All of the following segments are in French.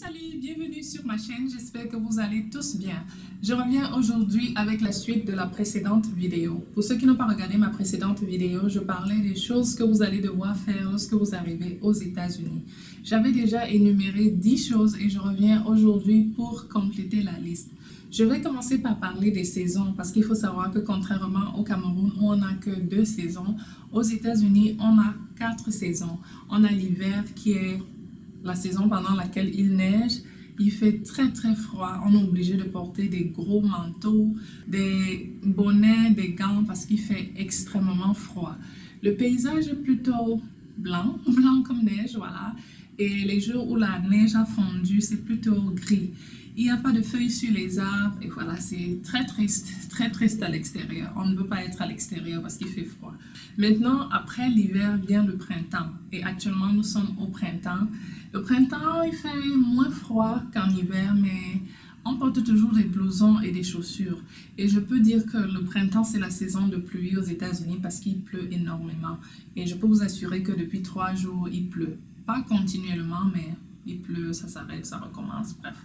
Salut, bienvenue sur ma chaîne, j'espère que vous allez tous bien. Je reviens aujourd'hui avec la suite de la précédente vidéo. Pour ceux qui n'ont pas regardé ma précédente vidéo, je parlais des choses que vous allez devoir faire lorsque vous arrivez aux États-Unis. J'avais déjà énuméré 10 choses et je reviens aujourd'hui pour compléter la liste. Je vais commencer par parler des saisons parce qu'il faut savoir que contrairement au Cameroun où on n'a que 2 saisons, aux États-Unis on a 4 saisons. On a l'hiver qui est la saison pendant laquelle il neige, il fait très froid, on est obligé de porter des gros manteaux, des bonnets, des gants parce qu'il fait extrêmement froid. Le paysage est plutôt blanc comme neige, voilà. Et les jours où la neige a fondu, c'est plutôt gris. Il n'y a pas de feuilles sur les arbres et voilà, c'est très triste à l'extérieur. On ne veut pas être à l'extérieur parce qu'il fait froid. Maintenant, après l'hiver vient le printemps et actuellement nous sommes au printemps. Le printemps, il fait moins froid qu'en hiver, mais on porte toujours des blousons et des chaussures. Et je peux dire que le printemps, c'est la saison de pluie aux États-Unis parce qu'il pleut énormément. Et je peux vous assurer que depuis 3 jours, il pleut. Pas continuellement, mais il pleut, ça s'arrête, ça recommence, bref.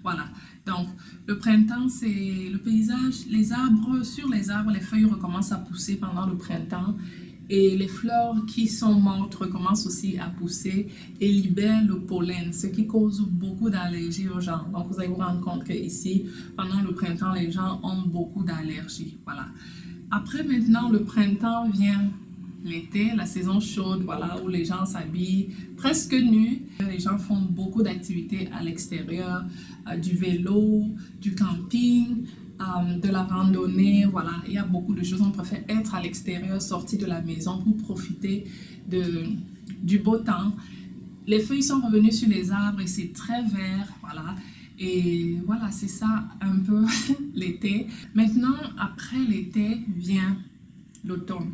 Voilà. Donc, le printemps, c'est le paysage. Les arbres, sur les arbres, les feuilles recommencent à pousser pendant le printemps. Et les fleurs qui sont mortes recommencent aussi à pousser et libèrent le pollen, ce qui cause beaucoup d'allergies aux gens. Donc, vous allez vous rendre compte qu'ici, pendant le printemps, les gens ont beaucoup d'allergies. Voilà. Après, maintenant, le printemps vient l'été, la saison chaude, voilà, où les gens s'habillent presque nus. Les gens font beaucoup d'activités à l'extérieur, du vélo, du camping, de la randonnée, voilà, il y a beaucoup de choses. On préfère être à l'extérieur, sortir de la maison pour profiter du beau temps. Les feuilles sont revenues sur les arbres et c'est très vert, voilà. Et voilà, c'est ça un peu l'été. Maintenant, après l'été vient l'automne.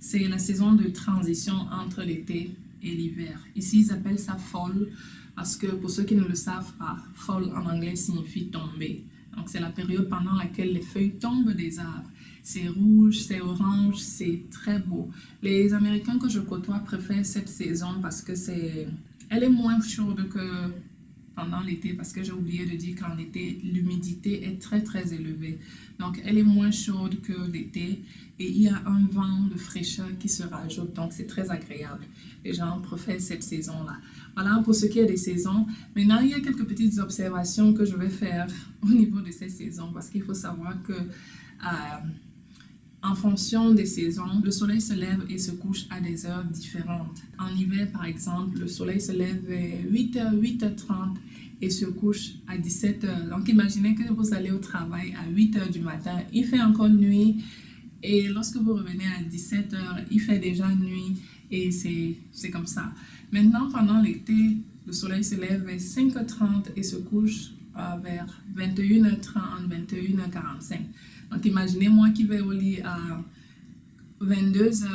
C'est la saison de transition entre l'été et l'hiver. Ici, ils appellent ça fall parce que pour ceux qui ne le savent pas, fall en anglais signifie tomber. Donc, c'est la période pendant laquelle les feuilles tombent des arbres. C'est rouge, c'est orange, c'est très beau. Les Américains que je côtoie préfèrent cette saison parce que elle est moins chaude que pendant l'été parce que j'ai oublié de dire qu'en été, l'humidité est très élevée. Donc, elle est moins chaude que l'été et il y a un vent de fraîcheur qui se rajoute. Donc, c'est très agréable. Les gens préfèrent cette saison-là. Voilà pour ce qui est des saisons. Maintenant, il y a quelques petites observations que je vais faire au niveau de ces saisons parce qu'il faut savoir que en fonction des saisons, le soleil se lève et se couche à des heures différentes. En hiver, par exemple, le soleil se lève vers 8h, 8h30 et se couche à 17h. Donc, imaginez que vous allez au travail à 8h du matin, il fait encore nuit et lorsque vous revenez à 17h, il fait déjà nuit et c'est comme ça. Maintenant, pendant l'été, le soleil se lève vers 5h30 et se couche vers 21h30, 21h45. Donc, imaginez moi qui vais au lit à 22h,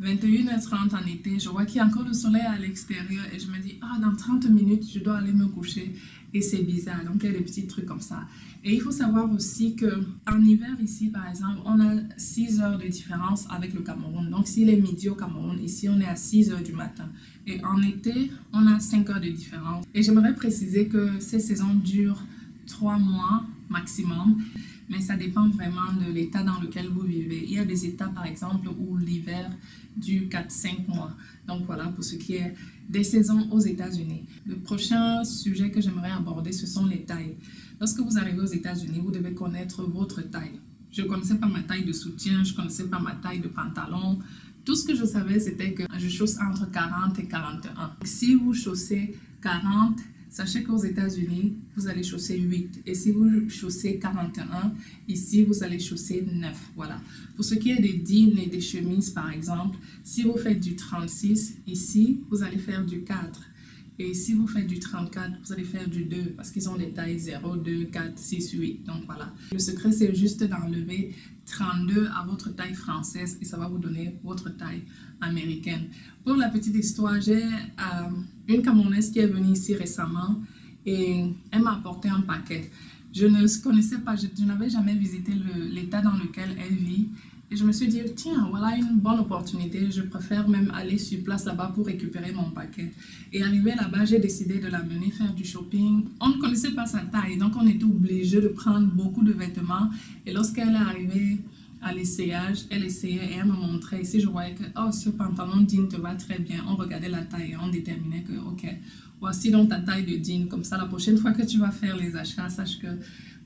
21h30 en été, je vois qu'il y a encore le soleil à l'extérieur et je me dis, ah, dans 30 minutes, je dois aller me coucher et c'est bizarre. Donc, il y a des petits trucs comme ça. Et il faut savoir aussi qu'en hiver, ici, par exemple, on a 6 heures de différence avec le Cameroun. Donc, s'il est midi au Cameroun, ici, on est à 6 heures du matin. Et en été, on a 5 heures de différence. Et j'aimerais préciser que ces saisons durent 3 mois maximum. Mais ça dépend vraiment de l'état dans lequel vous vivez. Il y a des états, par exemple, où l'hiver dure 4-5 mois. Donc voilà, pour ce qui est des saisons aux États-Unis. Le prochain sujet que j'aimerais aborder, ce sont les tailles. Lorsque vous arrivez aux États-Unis, vous devez connaître votre taille. Je ne connaissais pas ma taille de soutien, je ne connaissais pas ma taille de pantalon. Tout ce que je savais, c'était que je chausse entre 40 et 41. Si vous chaussez 40, sachez qu'aux États-Unis, vous allez chausser 8. Et si vous chaussez 41, ici, vous allez chausser 9. Voilà. Pour ce qui est des jeans et des chemises, par exemple, si vous faites du 36, ici, vous allez faire du 4. Et si vous faites du 34, vous allez faire du 2 parce qu'ils ont des tailles 0, 2, 4, 6, 8. Donc voilà. Le secret, c'est juste d'enlever 32 à votre taille française et ça va vous donner votre taille américaine. Pour la petite histoire, j'ai une Camerounaise qui est venue ici récemment et elle m'a apporté un paquet. Je ne connaissais pas, je n'avais jamais visité l'état dans lequel elle vit Et je me suis dit, tiens, voilà une bonne opportunité. Je préfère même aller sur place là-bas pour récupérer mon paquet. Et arrivé là-bas, j'ai décidé de l'amener faire du shopping. On ne connaissait pas sa taille, donc on était obligé de prendre beaucoup de vêtements. Et lorsqu'elle est arrivée à l'essayage, elle essayait et elle me montrait. Ici, je voyais que, oh, ce pantalon jean te va très bien. On regardait la taille et on déterminait que, ok, voici donc ta taille de jean. Comme ça, la prochaine fois que tu vas faire les achats, sache que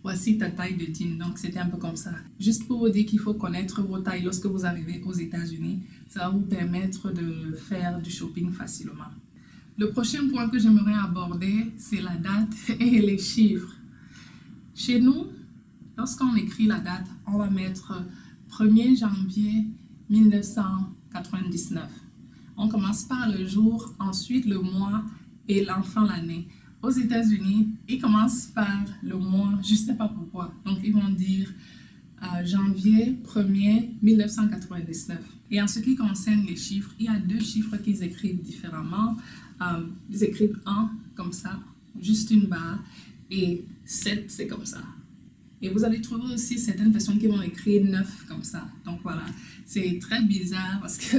voici ta taille de jean. Donc, c'était un peu comme ça. Juste pour vous dire qu'il faut connaître vos tailles lorsque vous arrivez aux États-Unis. Ça va vous permettre de faire du shopping facilement. Le prochain point que j'aimerais aborder, c'est la date et les chiffres. Chez nous, lorsqu'on écrit la date, on va mettre 1er janvier 1999. On commence par le jour, ensuite le mois et l'enfant l'année. Aux États-Unis, ils commencent par le mois, je ne sais pas pourquoi. Donc, ils vont dire janvier 1er 1999. Et en ce qui concerne les chiffres, il y a deux chiffres qu'ils écrivent différemment. Ils écrivent 1 comme ça, juste une barre, et 7, c'est comme ça. Et vous allez trouver aussi certaines personnes qui vont écrire 9 comme ça. Donc voilà, c'est très bizarre parce que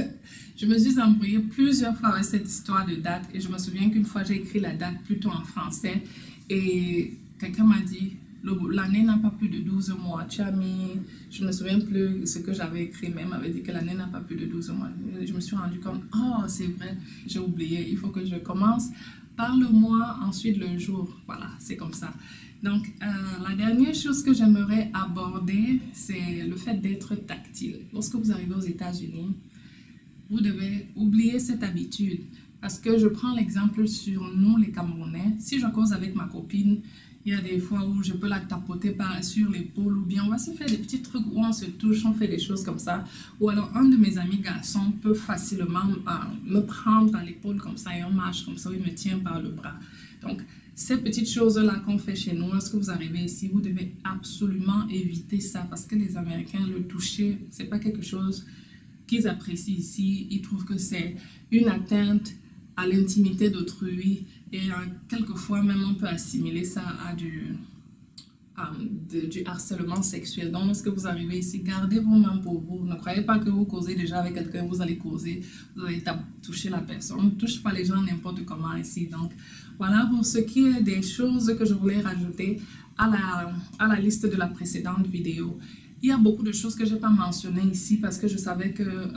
je me suis embrouillée plusieurs fois avec cette histoire de date. Et je me souviens qu'une fois, j'ai écrit la date plutôt en français. Et quelqu'un m'a dit, l'année n'a pas plus de 12 mois. Tu as mis, je ne me souviens plus ce que j'avais écrit, même avait dit que l'année n'a pas plus de 12 mois. Je me suis rendu compte, oh c'est vrai, j'ai oublié. Il faut que je commence par le mois, ensuite le jour. Voilà, c'est comme ça. Donc, la dernière chose que j'aimerais aborder, c'est le fait d'être tactile. Lorsque vous arrivez aux États-Unis, vous devez oublier cette habitude. Parce que je prends l'exemple sur nous, les Camerounais. Si je cause avec ma copine, il y a des fois où je peux la tapoter sur l'épaule ou bien on va se faire des petits trucs où on se touche, on fait des choses comme ça. Ou alors, un de mes amis garçons peut facilement me prendre à l'épaule comme ça et on marche comme ça, il me tient par le bras. Donc, ces petites choses-là qu'on fait chez nous, lorsque vous arrivez ici, vous devez absolument éviter ça parce que les Américains, le toucher, c'est pas quelque chose qu'ils apprécient ici. Ils trouvent que c'est une atteinte à l'intimité d'autrui et quelquefois même on peut assimiler ça à du harcèlement sexuel. Donc, lorsque vous arrivez ici, gardez vos mains pour vous. Ne croyez pas que vous causez déjà avec quelqu'un, vous allez causer, vous allez toucher la personne. On ne touche pas les gens n'importe comment ici. Donc, voilà pour ce qui est des choses que je voulais rajouter à la liste de la précédente vidéo. Il y a beaucoup de choses que je n'ai pas mentionnées ici parce que je savais que...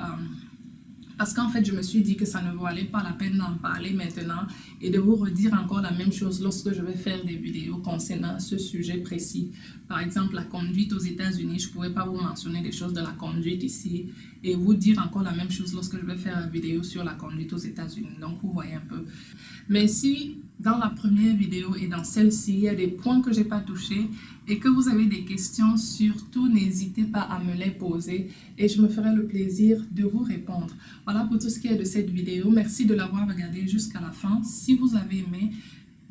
parce qu'en fait, je me suis dit que ça ne valait pas la peine d'en parler maintenant et de vous redire encore la même chose lorsque je vais faire des vidéos concernant ce sujet précis. Par exemple, la conduite aux États-Unis, je ne pouvais pas vous mentionner des choses de la conduite ici et vous dire encore la même chose lorsque je vais faire une vidéo sur la conduite aux États-Unis. Donc, vous voyez un peu. Mais si dans la première vidéo et dans celle-ci, il y a des points que je n'ai pas touchés et que vous avez des questions, surtout n'hésitez pas à me les poser et je me ferai le plaisir de vous répondre. Voilà pour tout ce qui est de cette vidéo. Merci de l'avoir regardée jusqu'à la fin. Si vous avez aimé,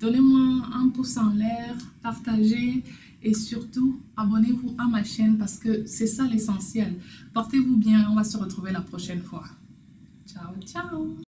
donnez-moi un pouce en l'air, partagez et surtout abonnez-vous à ma chaîne parce que c'est ça l'essentiel. Portez-vous bien, on va se retrouver la prochaine fois. Ciao, ciao!